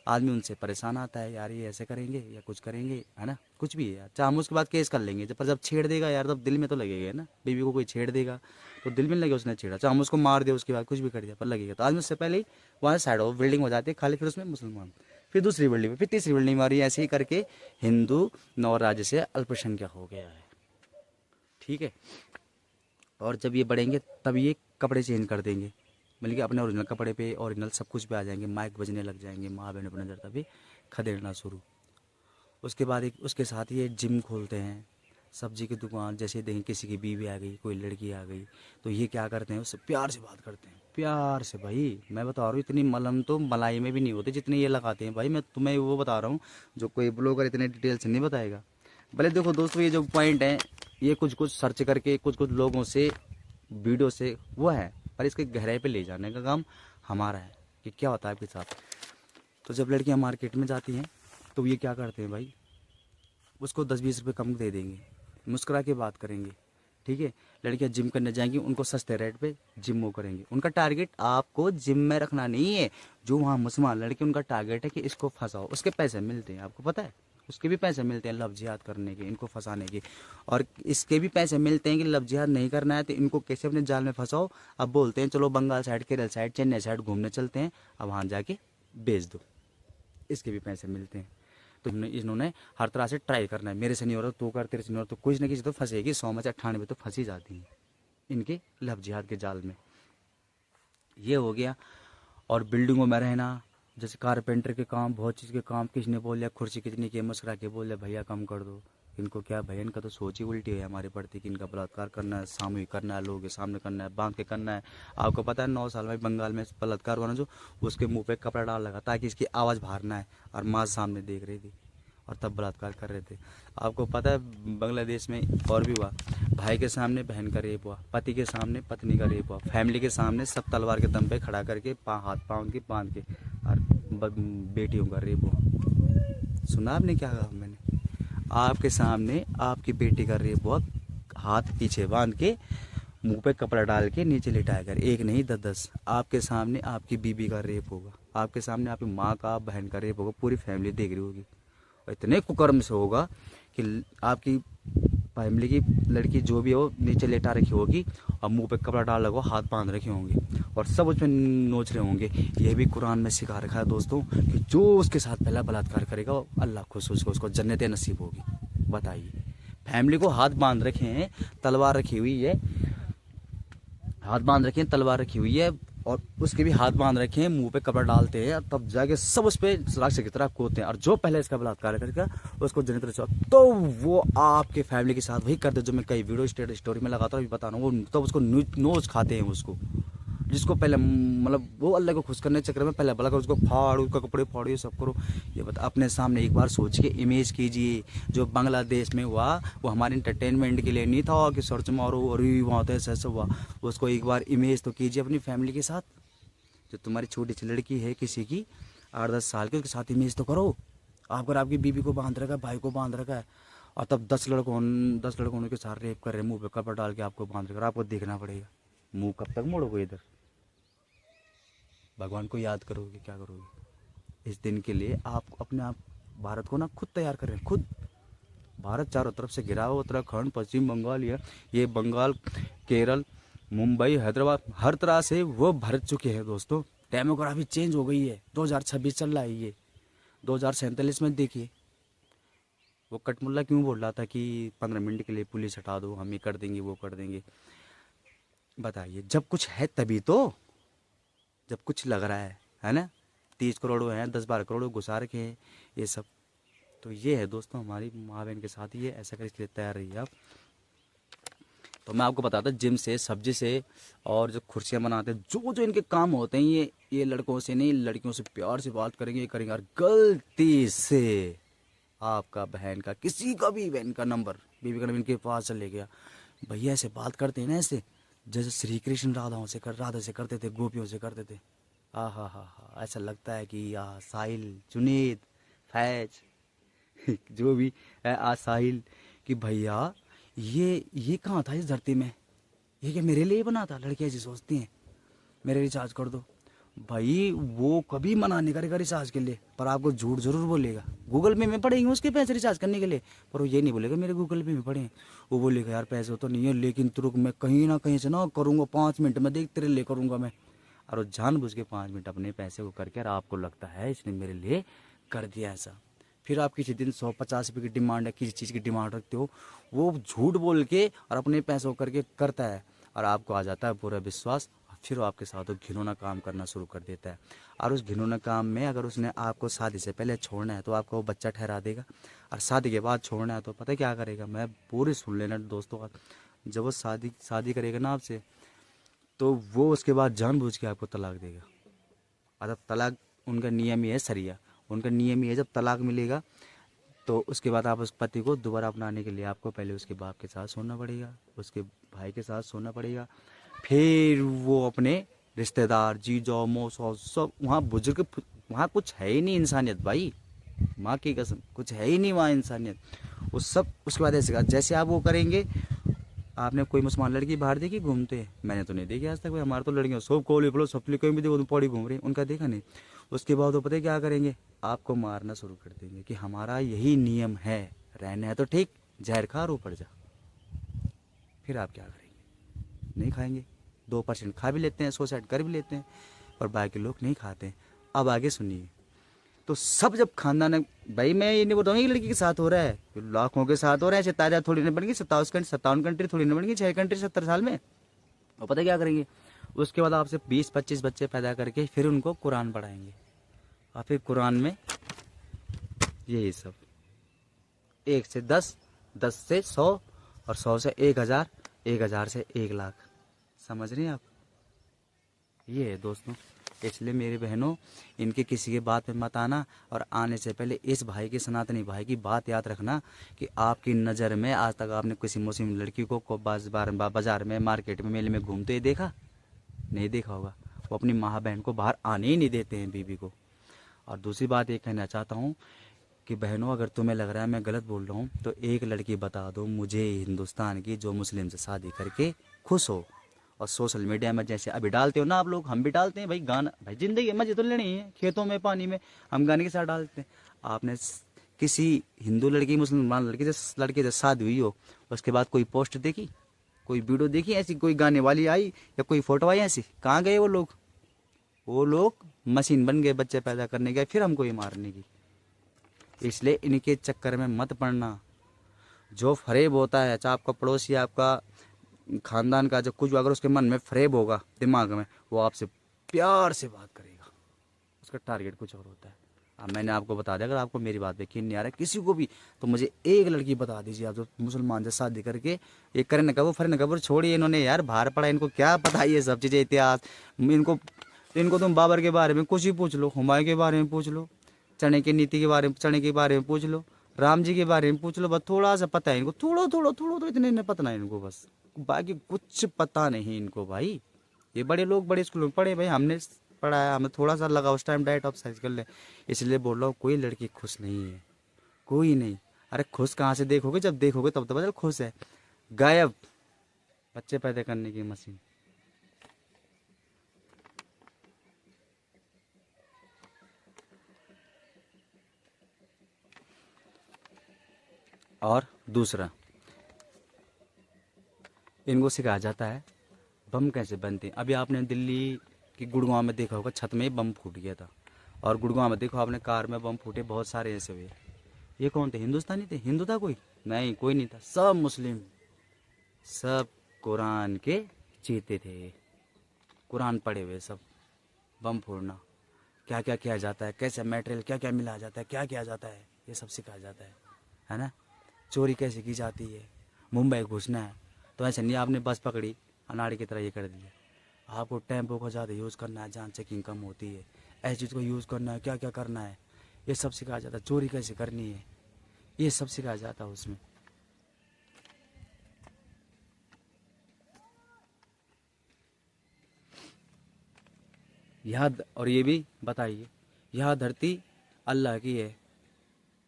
आदमी उनसे परेशान आता है, यार ये ऐसे करेंगे या कुछ करेंगे, है ना, कुछ भी है यार, चाहे हम उसके बाद केस कर लेंगे, पर जब छेड़ देगा यार तब दिल में तो लगेगा ना। बीवी को कोई छेड़ देगा तो दिल में लगे उसने छेड़ा, चाहे हम उसको मार दे उसके बाद कुछ भी कर दिया पर लगेगा। तो आदमी उससे पहले ही वहाँ साइड ऑफ बिल्डिंग हो जाती है खाली, फिर उसमें मुसलमान, फिर दूसरी बिल्डिंग में, फिर तीसरी बिल्डिंग मारी, ऐसे ही करके हिंदू नौ राज्य से अल्पसंख्यक हो गया है। ठीक है। और जब ये बढ़ेंगे तब ये कपड़े चेंज कर देंगे, मतलब कि अपने ओरिजिनल कपड़े पे, ओरिजिनल सब कुछ पे आ जाएंगे, माइक बजने लग जाएंगे, माँ बहन अपने नज़र तभी खदेड़ना शुरू। उसके बाद एक उसके साथ ये जिम खोलते हैं, सब्जी की दुकान, जैसे देखें किसी की बीवी आ गई, कोई लड़की आ गई, तो ये क्या करते हैं, उससे प्यार से बात करते हैं, प्यार से। भाई मैं बता रहा हूँ इतनी मलम तो मलाई में भी नहीं होती जितनी ये लगाते हैं भाई, मैं तुम्हें वो बता रहा हूँ जो कोई ब्लॉगर इतने डिटेल से नहीं बताएगा। भले देखो दोस्तों ये जो पॉइंट है ये कुछ कुछ सर्च करके कुछ कुछ लोगों से वीडियो से वो है, पर इसके गहराई पे ले जाने का काम हमारा है कि क्या होता है आपके साथ। तो जब लड़कियां मार्केट में जाती हैं तो ये क्या करते हैं भाई, उसको 10-20 रुपये कम दे देंगे, मुस्कुरा के बात करेंगे। ठीक है। लड़कियां जिम करने जाएंगी, उनको सस्ते रेट पे जिम वो करेंगे। उनका टारगेट आपको जिम में रखना नहीं है, जो वहाँ मुसलमान लड़के उनका टारगेट है कि इसको फंसाओ, उसके पैसे मिलते हैं, आपको पता है, उसके भी पैसे मिलते हैं लव जिहाद करने के, इनको फंसाने के, और इसके भी पैसे मिलते हैं कि लव जिहाद नहीं करना है तो इनको कैसे अपने जाल में फंसाओ। अब बोलते हैं चलो Bengal side, Kerala side, Chennai side घूमने चलते हैं, अब वहाँ जाके बेच दो, इसके भी पैसे मिलते हैं। तो इन्होंने हर तरह से ट्राई करना है, मेरे से नहीं हो रहा तो कर, तेरे से नहीं हो रहा तो कुछ ना किसी तो फंसेगी, 100 में से 98 तो फंसी जाती हैं इनके लव जिहाद के जाल में। ये हो गया। और बिल्डिंगों में रहना, जैसे कारपेंटर के काम, बहुत चीज़ के काम, किसी ने बोल दिया कुर्सी कितनी की, मुस्कुरा के बोल दिया भैया कम कर दो। इनको क्या भैया, इनका तो सोच ही उल्टी है हमारे प्रति कि इनका बलात्कार करना है, सामूहिक करना है, लोगों के सामने करना है, बांध के करना है। आपको पता है 9 साल में बंगाल में बलात्कार हुआ ना, जो उसके मुंह पे कपड़ा डाल लगा ताकि इसकी आवाज़ बाहर ना है, और माँ सामने देख रही थी और तब बलात्कार कर रहे थे। आपको पता है बांग्लादेश में और भी हुआ, भाई के सामने बहन का रेप हुआ, पति के सामने पत्नी का रेप हुआ, फैमिली के सामने सब तलवार के दम पे खड़ा करके हाथ पाँव उनके बांध के, और बेटियों का रेप हुआ। सुना आपने क्या कहा मैंने, आपके सामने आपकी बेटी का रेप हुआ, हाथ पीछे बांध के, मुंह पे कपड़ा डाल के, नीचे लिटाया कर, एक नहीं 10-10। आपके सामने आपकी बीबी का रेप होगा, आपके सामने आपकी माँ का, बहन का रेप होगा, पूरी फैमिली देख रही होगी। इतने कुकर्म से होगा कि आपकी फैमिली की लड़की जो भी हो नीचे लेटा रखी होगी और मुंह पे कपड़ा डाल लगा, हाथ बांध रखे होंगे और सब उसमें नोच रहे होंगे। यह भी कुरान में सिखा रखा है दोस्तों कि जो उसके साथ पहला बलात्कार करेगा वो अल्लाह खुश उसको जन्नत नसीब होगी। बताइए, फैमिली को हाथ बांध रखे हैं, तलवार रखी हुई है, हाथ बांध रखे हैं, तलवार रखी हुई है, और उसके भी हाथ बांध रखे हैं, मुंह पे कपड़ा डालते हैं, तब जाके सब उस पर राक्षस की तरह कूदते हैं, और जो पहले इसका बलात्कार करेगा उसको जन्नत नसीब, तो वो आपके फैमिली के साथ वही करते जो मैं कई वीडियो स्टोरी में लगाता हूँ, अभी बता रहा हूँ, वो तब उसको नोच खाते हैं उसको, जिसको पहले मतलब वो अल्लाह को खुश करने के चक्कर में पहले भला करो, उसको फाड़, उसका कपड़े फाड़ो, ये सब करो। ये बता, अपने सामने एक बार सोच के इमेज कीजिए, जो बांग्लादेश में हुआ वो हमारे इंटरटेनमेंट के लिए नहीं था कि सर्च मारो अरे वहाँ तो ऐसा हुआ, उसको एक बार इमेज तो कीजिए अपनी फैमिली के साथ। जो तुम्हारी छोटी सी लड़की है किसी की 8-10 साल की, उसके साथ इमेज तो करो। अगर आपकी बीबी को बांध रखा है, भाई को बांध रखा है, और तब 10 लड़कों के साथ रेप कर रहे हैं, मुँह पे कपड़ा डाल के आपको बांध रखा, आपको देखना पड़ेगा। मुँह कब तक मोड़ोगे इधर, भगवान को याद करोगे, क्या करोगे। इस दिन के लिए आप अपने आप भारत को ना खुद तैयार कर रहे हैं, खुद। भारत चारों तरफ से घिरा हुआ, उत्तराखंड, पश्चिम बंगाल, ये बंगाल, केरल, मुंबई, हैदराबाद, हर तरह से वो भर चुके हैं दोस्तों। डेमोग्राफी चेंज हो गई है, 2026 चल रहा है, ये 2047 में देखिए। वो कटमुल्ला क्यों बोल रहा था कि 15 मिनट के लिए पुलिस हटा दो, हम ये कर देंगे वो कर देंगे। बताइए, जब कुछ है तभी तो, जब कुछ लग रहा है ना। 30 करोड़ हैं, 10-12 करोड़ घुसा रखे हैं, ये सब। तो ये है दोस्तों हमारी माँ बहन के साथ, ये ऐसा कर, इसके लिए तैयार रहिए आप। तो मैं आपको बताता, जिम से, सब्जी से, और जो कुर्सियाँ बनाते हैं, जो जो इनके काम होते हैं, ये लड़कों से नहीं लड़कियों से प्यार से बात करेंगे, ये करेंगे। और गलती से आपका बहन का, किसी का भी बहन का नंबर, बीवी का नंबर इनके पास चले गया, भैया ऐसे बात करते हैं ना, ऐसे जैसे श्री कृष्ण राधा से करते थे, गोपियों से करते थे। हा, ऐसा लगता है कि साहिल, जुनीद, फैज जो भी है, साहिल, कि भैया ये कहाँ था इस धरती में, ये क्या मेरे लिए बना था। लड़कियाँ ऐसी सोचती हैं। मेरे रिचार्ज कर दो। भाई वो कभी मना नहीं करेगा रिचार्ज के लिए, पर आपको झूठ जरूर बोलेगा। गूगल पे में पड़ेंगे उसके पैसे रिचार्ज करने के लिए, पर वो ये नहीं बोलेगा मेरे गूगल पे में पड़े हैं। वो बोलेगा यार पैसे तो नहीं है, लेकिन तुरुक मैं कहीं ना कहीं से ना करूँगा, 5 मिनट में देख तेरे लिए करूँगा मैं। और वो जानबूझ के 5 मिनट अपने पैसे को करके, और आपको लगता है इसने मेरे लिए कर दिया ऐसा। फिर आप किसी दिन 150 रुपये की डिमांड है, किसी चीज़ की डिमांड रखते हो, वो झूठ बोल के और अपने पैसों करके करता है, और आपको आ जाता है पूरा विश्वास। फिर वो आपके साथ वो घिनौना काम करना शुरू कर देता है। और उस घिनौना काम में अगर उसने आपको शादी से पहले छोड़ना है तो आपको वो बच्चा ठहरा देगा, और शादी के बाद छोड़ना है तो पता है क्या करेगा, मैं पूरी सुन लेना दोस्तों। जब वो शादी शादी करेगा ना आपसे, तो वो उसके बाद जानबूझ के आपको तलाक देगा। मतलब तलाक उनका नियम ही है सरिया, उनका नियम ही है, जब तलाक मिलेगा तो उसके बाद आप उस पति को दोबारा अपनाने के लिए आपको पहले उसके बाप के साथ सोना पड़ेगा, उसके भाई के साथ सोना पड़ेगा। फिर वो अपने रिश्तेदार जीजो मौसो सब वहाँ बुजुर्ग, वहाँ कुछ है ही नहीं इंसानियत भाई, माँ की कसम कुछ है ही नहीं वहाँ इंसानियत। वो सब उसके बाद ऐसे जैसे आप वो करेंगे। आपने कोई मुसलमान लड़की बाहर देखी घूमते? मैंने तो नहीं देखी आज तक भाई। हमारे तो लड़कियां सब कोली फलो सपली कहीं भी देखो तो पौड़ी घूम रही, उनका देखा नहीं। उसके बाद वो पता है क्या करेंगे, आपको मारना शुरू कर देंगे कि हमारा यही नियम है, रहना है तो ठीक, जहर खा और ऊपर जा। फिर आप क्या करेंगे? नहीं खाएंगे। 2% खा भी लेते हैं, सुसाइड कर भी लेते हैं, और बाकी लोग नहीं खाते हैं। अब आगे सुनिए। तो सब जब खानदान है, भाई मैं ये नहीं बोल रहा हूँ एक लड़की के साथ हो रहा है, लाखों के साथ हो रहा है, ऐसे ताजा थोड़ी ना बन गई, 57 कंट्री थोड़ी ना बन गई, 6 कंट्री 70 साल में। और पता क्या करेंगे, उसके बाद आपसे 20-25 बच्चे पैदा करके फिर उनको कुरान पढ़ाएंगे, और फिर कुरान में यही सब 1 से 10, 10 से 100, और 100 से 1000, 1000 से 1 लाख। समझ रही हैं आप? ये है दोस्तों। इसलिए मेरी बहनों, इनके किसी के बात पे मत आना, और आने से पहले इस भाई की, सनातनी भाई की बात याद रखना कि आपकी नज़र में आज तक आपने किसी मुस्लिम लड़की को बाजार में, मार्केट में, मेले में घूमते ही देखा? नहीं देखा होगा। वो अपनी माँ बहन को बाहर आने ही नहीं देते हैं, बीबी को। और दूसरी बात ये कहना चाहता हूँ कि बहनों, अगर तुम्हें लग रहा है मैं गलत बोल रहा हूँ तो एक लड़की बता दो मुझे हिंदुस्तान की जो मुस्लिम से शादी करके खुश हो, और सोशल मीडिया में जैसे अभी डालते हो ना आप लोग, हम भी डालते हैं भाई गाना, भाई जिंदगी मजे तो लेनी है, खेतों में पानी में हम गाने के साथ डालते हैं। आपने किसी हिंदू लड़की मुसलमान लड़के से शादी हुई हो, उसके बाद कोई पोस्ट देखी, कोई वीडियो देखी ऐसी, कोई गाने वाली आई या कोई फोटो आई ऐसी? कहाँ गए वो लोग? वो लोग मशीन बन गए बच्चे पैदा करने के, फिर हमको ये मारने की। इसलिए इनके चक्कर में मत पड़ना। जो फरेब होता है, चाहे आपका पड़ोसी, आपका खानदान का जो कुछ, अगर उसके मन में फरेब होगा दिमाग में, वो आपसे प्यार से बात करेगा, उसका टारगेट कुछ और होता है। अब मैंने आपको बता दिया, अगर आपको मेरी बात पे यकीन नहीं आ रहा है किसी को भी, तो मुझे एक लड़की बता दीजिए आप जो मुसलमान से शादी करके ये करने का वो फरने का वो छोड़िए। इन्होंने यार बाहर पढ़ा, इनको क्या पता है ये सब चीज़ें, इतिहास। इनको तुम बाबर के बारे में कुछ ही पूछ लो, हुमायूं के बारे में पूछ लो, चने की नीति के बारे में, चने के बारे में पूछ लो, राम जी के बारे में पूछ लो, बस थोड़ा सा पता है इनको, थोड़ा तो इतने ने पता है इनको बस, बाकी कुछ पता नहीं इनको भाई। ये बड़े लोग बड़े स्कूल में पढ़े भाई, हमने पढ़ा है, हमें थोड़ा सा लगा उस टाइम डाइट ऑफ साइज कर ले। इसलिए बोल रहा हूँ कोई लड़की खुश नहीं है, कोई नहीं। अरे खुश कहाँ से देखोगे, जब देखोगे तब तो पता खुश है। गायब बच्चे पैदा करने की मशीन। और दूसरा, इनको सिखाया जाता है बम कैसे बनते हैं। अभी आपने दिल्ली की गुड़गांव में देखा होगा, छत में बम फूट गया था, और गुड़गांव में देखो आपने कार में बम फूटे बहुत सारे ऐसे हुए। ये कौन थे? हिंदुस्तानी थे? हिंदू था कोई? नहीं, कोई नहीं था, सब मुस्लिम, सब कुरान के चीते थे, कुरान पढ़े हुए सब। बम फोड़ना क्या क्या किया जाता है, कैसे मटेरियल क्या क्या मिलाया जाता है, क्या किया जाता है, ये सब सिखाया जाता है ना। चोरी कैसे की जाती है, मुंबई घुसना है तो ऐसे नहीं आपने बस पकड़ी अनाड़ी की तरह ये कर दिया। आपको टेम्पो का ज़्यादा यूज़ करना है, जहाँ चेकिंग कम होती है, ऐसी चीज़ को यूज़ करना है, क्या क्या करना है, ये सब सिखाया जाता है। चोरी कैसे करनी है, ये सब सिखाया जाता है उसमें। और ये भी बताइए, यह धरती अल्लाह की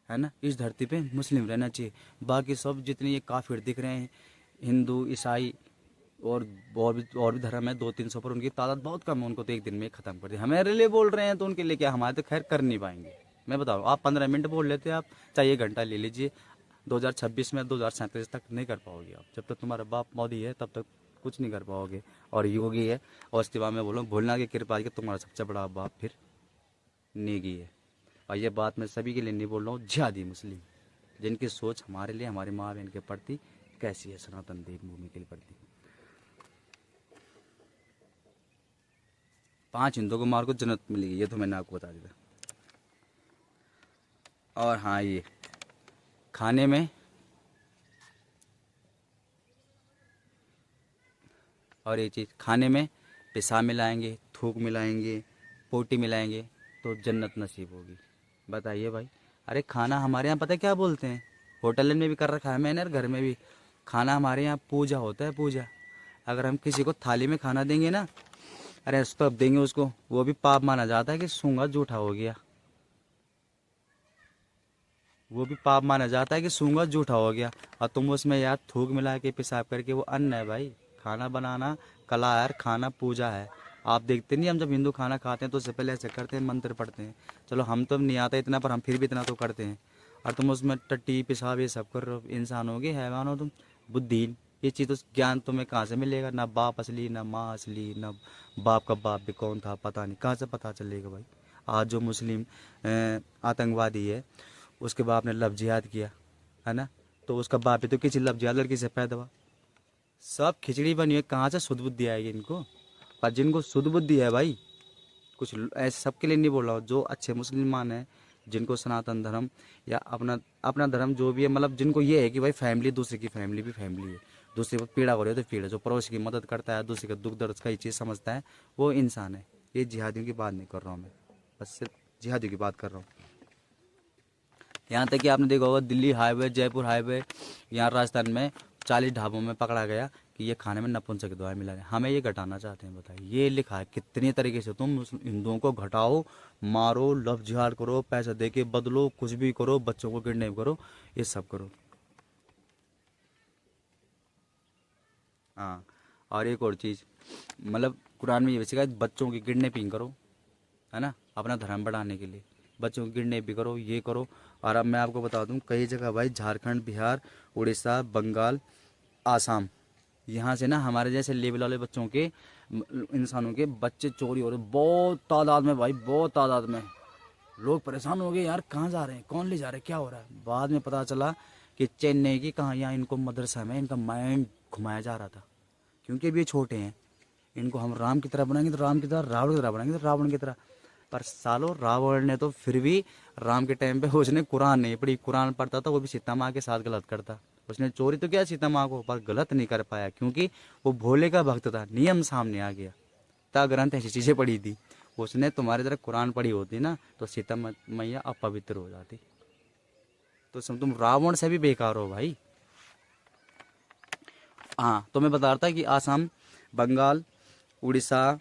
है ना, इस धरती पे मुस्लिम रहना चाहिए। बाकी सब जितने ये काफिर दिख रहे हैं, हिंदू ईसाई, और भी धर्म है 200-300 पर, उनकी तादाद बहुत कम है, उनको तो एक दिन में ख़त्म कर दिया। हमारे लिए बोल रहे हैं तो उनके लिए क्या, हमारे तो खैर कर नहीं पाएंगे। मैं बताऊँ, आप 15 मिनट बोल लेते, आप चाहे 1 घंटा ले लीजिए, 2026 में 2037 तक नहीं कर पाओगे आप। जब तक तुम्हारा बाप मोदी है तब तक कुछ नहीं कर पाओगे, और योगी है। और उसके बाद मैं बोलूँ, भोलेनाथ की कृपा कि तुम्हारा सबसे बड़ा बाप फिर नेगी है। और ये बात मैं सभी के लिए नहीं बोल रहा हूँ, जिहादी मुस्लिम, जिनकी सोच हमारे लिए, हमारी माँ बहन के प्रति कैसी है, सनातन देव भूमि के प्रति। 5 हिंदुओं को मार को जन्नत मिलेगी, ये तो मैंने आपको बता दिया। और हाँ, ये खाने में, और ये चीज़ खाने में पेशाब मिलाएंगे, थूक मिलाएंगे, पोटी मिलाएंगे तो जन्नत नसीब होगी। बताइए भाई। अरे खाना हमारे यहाँ पता है क्या बोलते हैं, होटल में भी कर रखा है मैंने और घर में भी। खाना हमारे यहाँ पूजा होता है, पूजा। अगर हम किसी को थाली में खाना देंगे ना, अरे तब देंगे उसको, वो भी पाप माना जाता है कि सूंगा जूठा हो गया। वो भी पाप माना जाता है कि सूंगा जूठा हो गया। और तुम उसमें यार थूक मिला के पेशाब करके, वो अन्न है भाई। खाना बनाना कला है, खाना पूजा है। आप देखते नहीं, हम जब हिंदू खाना खाते हैं तो उससे पहले ऐसे करते हैं, मंत्र पढ़ते हैं। चलो हम तो नहीं आता इतना, पर हम फिर भी इतना तो करते हैं। और तुम उसमें टट्टी पेशाब ये सब कर रहे हो, इंसान हो गए, हैवान हो तुम, बुद्धिहीन। ये चीज़ तो ज्ञान तुम्हें कहाँ से मिलेगा, ना बाप असली ना माँ असली, ना बाप का बाप भी कौन था पता नहीं, कहाँ से पता चलेगा भाई। आज जो मुस्लिम आतंकवादी है, उसके बाप ने लव जिहाद किया है ना, तो उसका बाप भी तो किसी लव जिहाद लड़की से पैदा हुआ। सब खिचड़ी बनी है, कहाँ से शुद्ध बुद्धि आएगी इनको। पर जिनको शुद्ध बुद्धि है भाई, कुछ ऐसे सबके लिए नहीं बोल रहा हूँ, जो अच्छे मुसलमान हैं, जिनको सनातन धर्म या अपना अपना धर्म जो भी है, मतलब जिनको ये है कि भाई फैमिली, दूसरे की फैमिली भी फैमिली है, दूसरे को पीड़ा हो रही है तो पीड़ा, जो पड़ोसी की मदद करता है, दूसरे का दुख दर्द कई चीज़ समझता है, वो इंसान है। ये जिहादियों की बात नहीं कर रहा हूँ मैं, बस सिर्फ जिहादियों की बात कर रहा हूँ। यहाँ तक कि आपने देखा होगा, दिल्ली हाईवे, जयपुर हाईवे, यहाँ राजस्थान में 40 ढाबों में पकड़ा गया कि ये खाने में नपुंसक दवाएं मिला रहे हैं। हमें ये घटाना चाहते हैं, बताइए। ये लिखा है कितनी तरीके से, तुम हिंदुओं को घटाओ, मारो, लव जिहाद करो, पैसा दे के बदलो, कुछ भी करो, बच्चों को किडनैप करो, ये सब करो। हाँ, और एक और चीज़, मतलब कुरान में ये भी है, बच्चों की किडनैपिंग करो, है ना, अपना धर्म बढ़ाने के लिए बच्चों को किडनैप भी करो, ये करो। और अब मैं आपको बता दूं, कई जगह भाई, झारखंड, बिहार, उड़ीसा, बंगाल, आसाम, यहाँ से ना हमारे जैसे लेवल वाले बच्चों के, इंसानों के बच्चे चोरी हो रहे, बहुत तादाद में भाई, बहुत तादाद में। लोग परेशान हो गए, यार कहाँ जा रहे हैं, कौन ले जा रहे हैं, क्या हो रहा है। बाद में पता चला कि चेन्नई की कहाँ, यहाँ इनको मदरसा में इनका माइंड घुमाया जा रहा था, क्योंकि अभी ये छोटे हैं। इनको हम राम की तरह बनाएंगे तो राम की तरह, रावण की तरह बनाएंगे तो रावण की तरह। पर सालों रावण ने तो फिर भी राम के टाइम पे उसने कुरान नहीं पढ़ी, कुरान पढ़ता था वो भी सीता माँ के साथ गलत करता। उसने चोरी तो किया सीता माँ को, पर गलत नहीं कर पाया, क्योंकि वो भोले का भक्त था। नियम सामने आ गया, ता ग्रंथ ऐसी चीज़ें पढ़ी थी। उसने तुम्हारी तरह कुरान पढ़ी होती ना, तो सीता मैया अपवित्र हो जाती। तो तुम रावण से भी बेकार हो भाई। हाँ, तो मैं बता रहा था कि आसाम, बंगाल, उड़ीसा,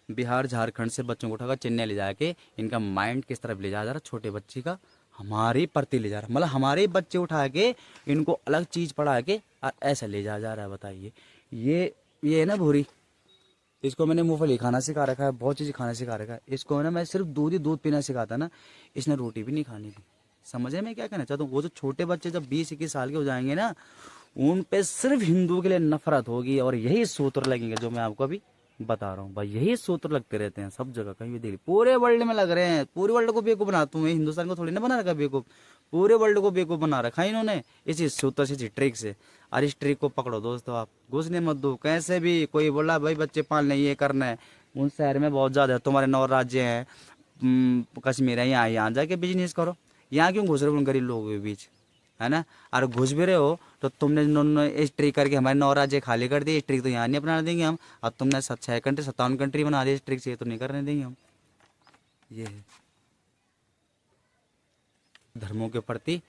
बिहार, झारखंड से बच्चों को उठाकर चेन्नई ले जाके इनका माइंड किस तरफ ले जाया जा रहा, छोटे बच्चे का हमारी प्रति ले जा रहा, मतलब हमारे बच्चे उठा के इनको अलग चीज़ पढ़ा के और ऐसा ले जाया जा रहा है। बताइए, ये है ना भूरी, इसको मैंने मूंगफली खाना सिखा रखा है, बहुत चीज़ खाना सिखा रखा है इसको, ना मैं सिर्फ दूध ही दूध पीना सिखाता ना, इसने रोटी भी नहीं खानी थी। समझे मैं क्या कहना चाहता हूँ। वो जो छोटे बच्चे जब 20-21 साल के हो जाएंगे ना, उन पे सिर्फ हिंदुओं के लिए नफरत होगी, और यही सूत्र लगेंगे जो मैं आपको अभी बता रहा हूँ भाई। यही सूत्र लगते रहते हैं सब जगह, कहीं भी देख, पूरे वर्ल्ड में लग रहे हैं। पूरे वर्ल्ड को बेवकूफ बनाता हूँ मैं, हिंदुस्तान को थोड़ी ना बना रखा बेवकूफ, पूरे वर्ल्ड को बेवकूफ बना रखा है इन्होंने, इसी सूत्र से, इसी ट्रिक से। और इस ट्रिक को पकड़ो दोस्तों, आप घुसने मत दो कैसे भी। कोई बोला भाई बच्चे पालने, ये करना है, उन शहर में बहुत ज्यादा है, तुम्हारे 9 राज्य हैं, कश्मीर है, यहाँ जाके बिजनेस करो। यहाँ क्यों घुस रहे हो उन गरीब लोगों के बीच, है ना। और घुस भी रहे हो तो तुमने इस ट्रिक करके हमारे 9 राज्य खाली कर दिए। इस ट्रिक तो यहाँ नहीं अपनाने देंगे हम। अब तुमने 6 कंट्री 57 कंट्री बना दी, इस ट्रिक से तो नहीं करने देंगे हम। ये है, धर्मों के प्रति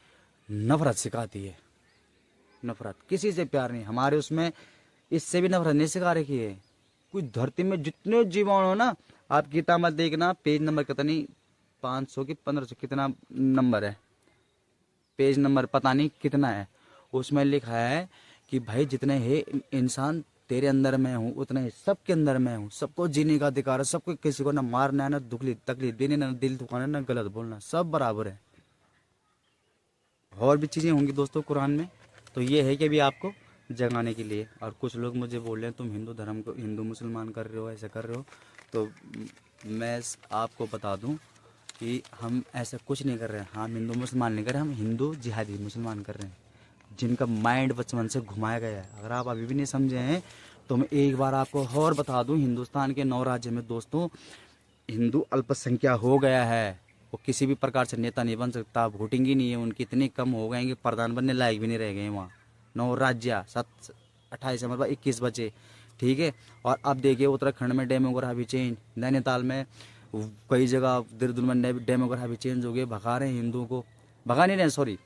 नफरत सिखाती है, नफरत, किसी से प्यार नहीं हमारे उसमें। इससे भी नफरत नहीं सिखा रखी है। कोई धरती में जितने जीवाणु हो ना, आप गीता मत देखना, पेज नंबर कितना नहीं, 500 की 1500 कितना नंबर है, पेज नंबर पता नहीं कितना है, उसमें लिखा है कि भाई जितने हैं इंसान तेरे अंदर मैं हूँ उतना ही सबके अंदर मैं हूँ। सबको जीने का अधिकार है, सबको, किसी को ना मारना है, ना दुखली तकलीफ देनी, ना दिल दुखाना, ना गलत बोलना, सब बराबर है। और भी चीज़ें होंगी दोस्तों कुरान में। तो ये है कि अभी आपको जगाने के लिए। और कुछ लोग मुझे बोल रहे हैं तुम हिंदू धर्म को हिंदू मुसलमान कर रहे हो, ऐसा कर रहे हो। तो मैं आपको बता दूं कि हम ऐसा कुछ नहीं कर रहे हैं। हम हिंदू मुसलमान नहीं कर रहे, हम हिंदू जिहादी मुसलमान कर रहे हैं, जिनका माइंड बचपन से घुमाया गया है। अगर आप अभी भी नहीं समझे हैं तो मैं एक बार आपको और बता दूं, हिंदुस्तान के 9 राज्य में दोस्तों हिंदू अल्पसंख्या हो गया है। वो किसी भी प्रकार से नेता नहीं बन सकता, वोटिंग ही नहीं है उनकी, इतनी कम हो गए हैं कि प्रधान बनने लायक भी नहीं रह गए वहाँ। 9 राज्य, 28 मतलब 21 बचे, ठीक है। और अब देखिए उत्तराखंड में डेमोग्राफी चेंज, नैनीताल में, कई जगह देहरादून में डेमोग्राफी चेंज हो गई, भगा रहे हैं हिंदुओं को। भगा नहीं रहे, सॉरी,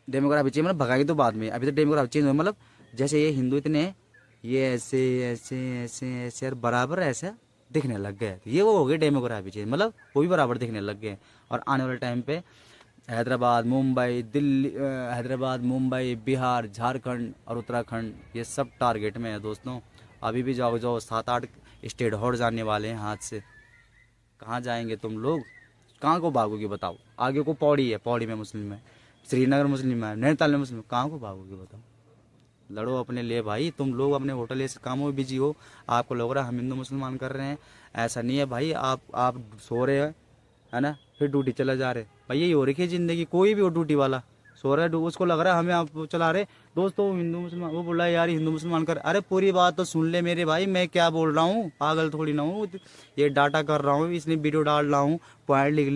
डेमोग्राफी चेंज मतलब भगाएंगे तो बाद में, अभी तो डेमोग्राफी चेंज हो, मतलब जैसे ये हिंदू इतने ये ऐसे ऐसे ऐसे ऐसे और बराबर ऐसे दिखने लग गए, ये वो हो गए डेमोग्राफी चेंज, मतलब वो भी बराबर दिखने लग गए। और आने वाले टाइम पे हैदराबाद, मुंबई, दिल्ली, हैदराबाद, मुंबई, बिहार, झारखंड और उत्तराखंड, ये सब टारगेट में है दोस्तों। अभी भी जाओ जाओ 7-8 स्टेट और जाने वाले हैं हाथ से। कहाँ जाएंगे तुम लोग, कहाँ को भागोगे बताओ। आगे को पौड़ी है, पौड़ी में मुस्लिम है, श्रीनगर मुस्लिम है, नैनीताल में मुस्लिम, कहाँ को भागोगे बताओ। लड़ो अपने लिए भाई। तुम लोग अपने होटल ऐसे कामों में बिजी हो, आपको लग रहा है हम हिंदू मुसलमान कर रहे हैं, ऐसा नहीं है भाई। आप सो रहे हैं, है ना, फिर ड्यूटी चले जा रहे भाई, यही हो रही है ज़िंदगी। कोई भी हो ड्यूटी वाला सो रहा है, उसको लग रहा है हमें आप चला रहे। दोस्तों हिंदू मुसलमान, वो बोल रहा है यार हिंदू मुसलमान कर, अरे पूरी बात तो सुन ले मेरे भाई, मैं क्या बोल रहा हूँ, पागल थोड़ी ना हूँ। ये डाटा कर रहा हूँ, इसलिए वीडियो डाल रहा हूँ, पॉइंट लिख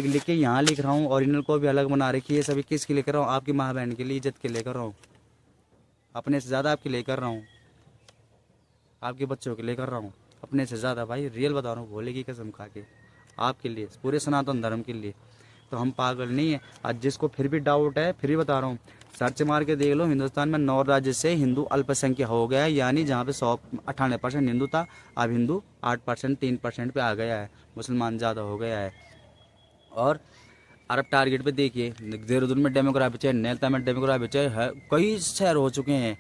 लिख के यहाँ लिख रहा हूँ। ओरिजिनल को भी अलग बना रखी है, सभी किसके लिए कर रहा हूँ, आपकी माँ बहन के लिए, इज्जत के लिए कर रहा हूँ, अपने से ज़्यादा आपके लिए कर रहा हूँ, आपके बच्चों के लिए कर रहा हूँ, अपने से ज़्यादा भाई, रियल बता रहा हूँ, भोले की कसम खा के, आपके लिए, पूरे सनातन धर्म के लिए। तो हम पागल नहीं है। आज जिसको फिर भी डाउट है, फिर भी बता रहा हूँ, सर्च मार के देख लो, हिंदुस्तान में 9 राज्य से हिंदू अल्पसंख्या हो गया है, यानी जहाँ पे 98% हिंदू था, अब हिंदू 8%, 3% पे आ गया है, मुसलमान ज़्यादा हो गया है। और अरब टारगेट पे देखिए, देहरादून में डेमोग्राफी चाहिए, नैनीताल में डेमोग्राफी चाहिए है, कई शहर हो चुके हैं,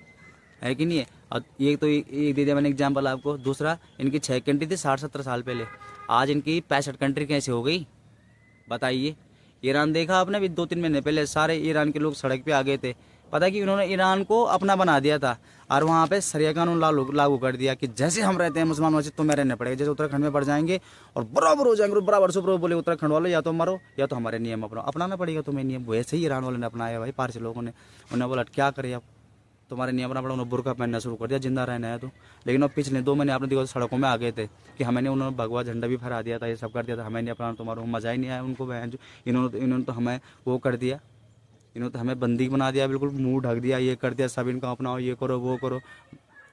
है कि नहीं है। और ये तो एक दे दिया मैंने एग्जाम्पल आपको। दूसरा, इनकी 6 कंट्री थी 60-70 साल पहले, आज इनकी 65 कंट्री कैसे हो गई बताइए। ईरान देखा आपने, अभी 2-3 महीने पहले सारे ईरान के लोग सड़क पे आ गए थे। पता है कि उन्होंने ईरान को अपना बना दिया था, और वहाँ पे शरिया कानून लागू कर दिया कि जैसे हम रहते हैं मुसलमान वैसे तुम्हें रहना पड़ेगा। जैसे उत्तराखंड में बढ़ जाएंगे और बराबर हो जाएंगे, बराबर से बोले उत्तराखंड वाले, या तो मरो या तो हमारे नियम अपनाना पड़ेगा तुम्हें नियम। वैसे ही ईरान वाले ने अपनाया भाई, पारसी लोगों ने। उन्हें बोला क्या करे अब, तुम्हारे नियम अपना पड़ा, उन्होंने बुर्का पहनना शुरू कर दिया, जिंदा रहना है तो। लेकिन अब पिछले 2 महीने आपने देखा सड़कों में आ गए थे कि हमें उन्होंने भगवा झंडा भी फहरा दिया था, ये सब कर दिया था, हमें नहीं अपना, तुम्हारा मजा ही नहीं आया उनको। बहन जो इन्होंने तो हमें वो कर दिया, इन्होंने तो हमें बंदी बना दिया, बिल्कुल मुंह ढक दिया, ये कर दिया, सब इनका अपनाओ, ये करो वो करो।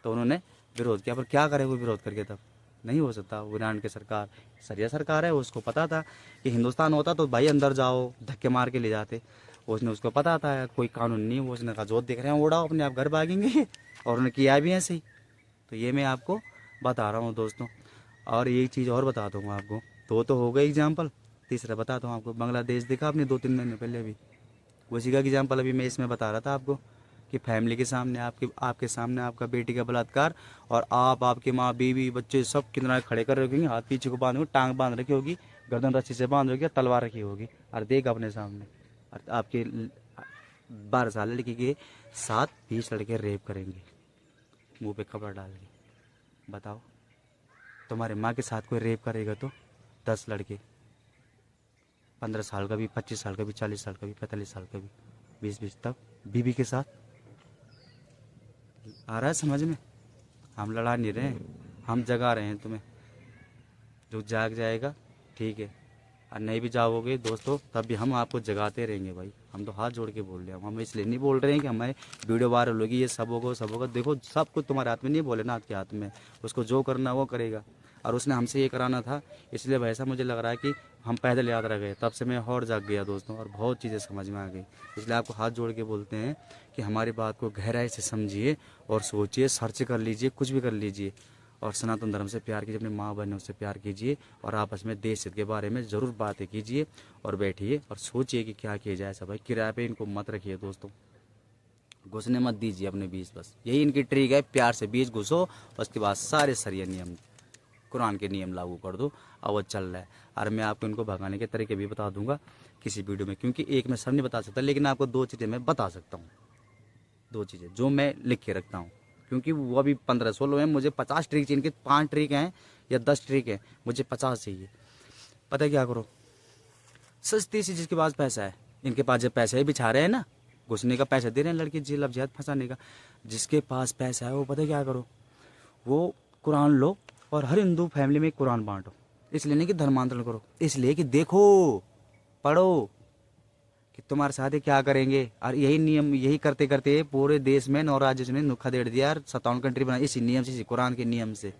तो उन्होंने विरोध किया, पर क्या करे वो विरोध करके, तब नहीं हो सकता। वो ईरान की सरकार सरिया सरकार है, उसको पता था कि हिंदुस्तान होता तो भाई अंदर जाओ धक्के मार के ले जाते। उसने, उसको पता था कोई कानून नहीं, वो उसने कहा जो देख रहे हैं उड़ाओ, अपने आप घर भागेंगे। और उन्होंने किया भी ऐसे ही। तो ये मैं आपको बता रहा हूँ दोस्तों। और एक चीज़ और बता दूँगा आपको, तो हो गई एग्जाम्पल, तीसरा बताता हूँ आपको। बांग्लादेश देखा आपने 2-3 महीने पहले, अभी उसी का एग्जाम्पल अभी मैं इसमें बता रहा था आपको, कि फैमिली के सामने, आपके सामने आपका बेटी का बलात्कार, और आपकी माँ, बीवी, बच्चे सब कितना खड़े कर रखे होंगे, हाथ पीछे को बांध, टांग बांध रखी होगी, गर्दन रस्सी से बांध रखी, तलवार रखी होगी, और देख अपने सामने। और आपके 12 साल लड़की के साथ 20 लड़के रेप करेंगे मुंह पे कपड़ा डाल के। बताओ, तुम्हारे माँ के साथ कोई रेप करेगा तो 10 लड़के, 15 साल का भी, 25 साल का भी, 40 साल का भी, 45 साल का भी, 20-20, तब बीवी के साथ। आ रहा है समझ में। हम लड़ा नहीं रहे हैं, हम जगा रहे हैं तुम्हें। जो जाग जाएगा ठीक है, और नहीं भी जाओगे दोस्तों तब भी हम आपको जगाते रहेंगे भाई। हम तो हाथ जोड़ के बोल रहे हैं, हम इसलिए नहीं बोल रहे हैं कि हमारे वीडियो वायरल होगी, ये सब होगा। देखो सब कुछ तुम्हारे हाथ में नहीं, बोले ना आपके हाथ में, उसको जो करना वो करेगा। और उसने हमसे ये कराना था, इसलिए वैसा मुझे लग रहा है कि हम पैदल यात्रा गए, तब से मैं और जाग गया दोस्तों, और बहुत चीज़ें समझ में आ गई। इसलिए आपको हाथ जोड़ के बोलते हैं कि हमारी बात को गहराई से समझिए और सोचिए, सर्च कर लीजिए, कुछ भी कर लीजिए, और सनातन धर्म से प्यार कीजिए, अपनी माँ बहनों से प्यार कीजिए, और आपस में देश हित के बारे में ज़रूर बातें कीजिए, और बैठिए और सोचिए कि क्या किया जाए। सब भाई किराए पे इनको मत रखिए दोस्तों, घुसने मत दीजिए अपने बीच, बस यही इनकी ट्रिक है, प्यार से बीच घुसो, उसके बाद सारे सरिया नियम कुरान के नियम लागू कर दो, और वो चल रहा है। और मैं आपको इनको भगाने के तरीके भी बता दूंगा किसी वीडियो में, क्योंकि एक मैं सब नहीं बता सकता, लेकिन आपको 2 चीज़ें मैं बता सकता हूँ, 2 चीज़ें जो मैं लिख के रखता हूँ, क्योंकि वो अभी 15-16 हैं, मुझे 50 ट्रिक चाहिए, इनके 5 ट्रिक हैं या 10 ट्रिक हैं, मुझे 50 चाहिए। पता है क्या करो, सस्ती सी जिसके पास पैसा है, इनके पास जब पैसे बिछा रहे हैं ना, घुसने का पैसा दे रहे हैं लड़की जेल अफजात फंसाने का, जिसके पास पैसा है वो पता है क्या करो, वो कुरान लो और हर हिंदू फैमिली में कुरान बांटो। इसलिए नहीं कि धर्मांतरण करो, इसलिए कि देखो, पढ़ो कि तुम्हारे साथ ये क्या करेंगे। और यही नियम, यही करते करते पूरे देश में 9 राज्यों ने नुक्खा देड़ दिया और 57 कंट्री बनाई, इसी नियम से, इसी कुरान के नियम से।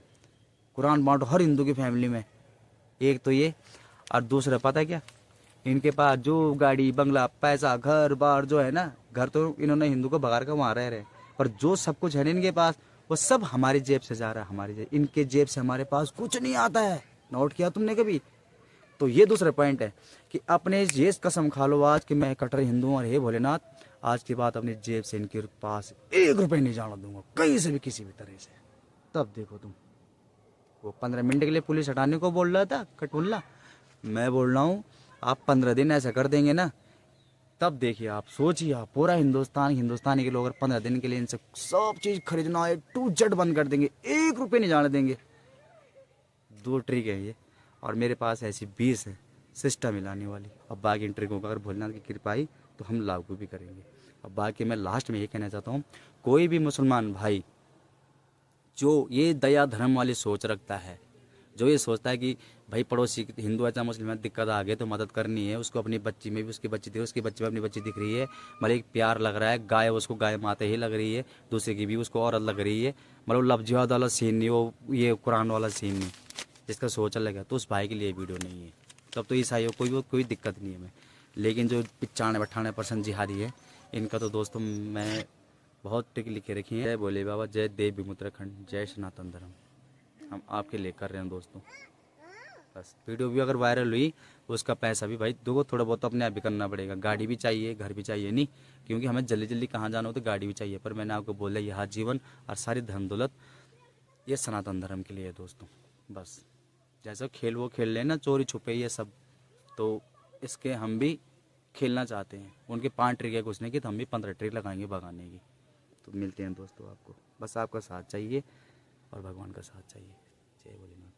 कुरान बांटो हर हिंदू की फैमिली में, एक तो ये। और दूसरा पता है क्या, इनके पास जो गाड़ी बंगला पैसा घर बार जो है ना, घर तो इन्होंने हिंदू को भगार कर वहाँ रह रहे, पर जो सब कुछ है ना इनके पास, वो सब हमारी जेब से जा रहा है, हमारी जेब, इनके जेब से हमारे पास कुछ नहीं आता है। नोट किया तुमने कभी? तो ये दूसरा पॉइंट है कि अपने ये कसम खा लो आज कि मैं कट्टर हिंदू और हे भोलेनाथ, आज की बात अपनी जेब से इनके पास 1 रुपये नहीं जाना दूंगा कहीं से भी किसी भी तरह से। तब देखो तुम, वो 15 मिनट के लिए पुलिस हटाने को बोल रहा था कटुल्ला, मैं बोल रहा हूँ आप 15 दिन ऐसा कर देंगे ना, तब देखिए आप, सोचिए आप, पूरा हिंदुस्तानी के लोग अगर 15 दिन के लिए इनसे सब चीज़ खरीदना है टू जेड बंद कर देंगे, 1 रुपये नहीं जाने देंगे। 2 ट्रिक है ये, और मेरे पास ऐसी 20 है सिस्टम हिलाने वाली। अब बाकी ट्रिकों का अगर भोलेनाथ की कृपा आई तो हम लागू भी करेंगे। अब बाकी मैं लास्ट में ये कहना चाहता हूँ, कोई भी मुसलमान भाई जो ये दया धर्म वाली सोच रखता है, जो ये सोचता है कि भाई पड़ोसी हिंदू है चाहे मुस्लिम है, दिक्कत आ गई तो मदद करनी है, उसको अपनी बच्ची में भी उसकी बच्ची दिख, उसकी बच्ची में अपनी बच्ची दिख रही है, मतलब एक प्यार लग रहा है, गाय उसको गाय माता ही लग रही है, दूसरे की भी उसको औरत लग रही है, मतलब लव जिहाद वाला सीन नहीं, वो ये कुरान वाला सीन नहीं, जिसका सोच अलग है, तो उस भाई के लिए वीडियो नहीं है। तब तो ईसाइयों कोई दिक्कत नहीं है मैं, लेकिन जो 95-98% जिहादी है, इनका तो दोस्तों मैं बहुत टिक लिख के रखी है। जय बोले बाबा, जय देव भीम उत्तराखंड, जय सनातन धर्म, हम आपके लिए कर रहे हैं दोस्तों। बस वीडियो भी अगर वायरल हुई तो उसका पैसा भी भाई दो, थोड़ा बहुत तो अपने आप भी करना पड़ेगा, गाड़ी भी चाहिए घर भी चाहिए नहीं, क्योंकि हमें जल्दी जल्दी कहाँ जाना हो तो गाड़ी भी चाहिए। पर मैंने आपको बोला यह जीवन और सारी धन दौलत ये सनातन धर्म के लिए है दोस्तों। बस जैसा खेल वो खेल लेना, चोरी छुपे ये सब, तो इसके हम भी खेलना चाहते हैं। उनके 5 ट्रिक है घुसने की, तो हम भी 15 ट्रिक लगाएंगे भगाने की। तो मिलते हैं दोस्तों, आपको बस आपका साथ चाहिए और भगवान का साथ चाहिए। जय भोलेनाथ।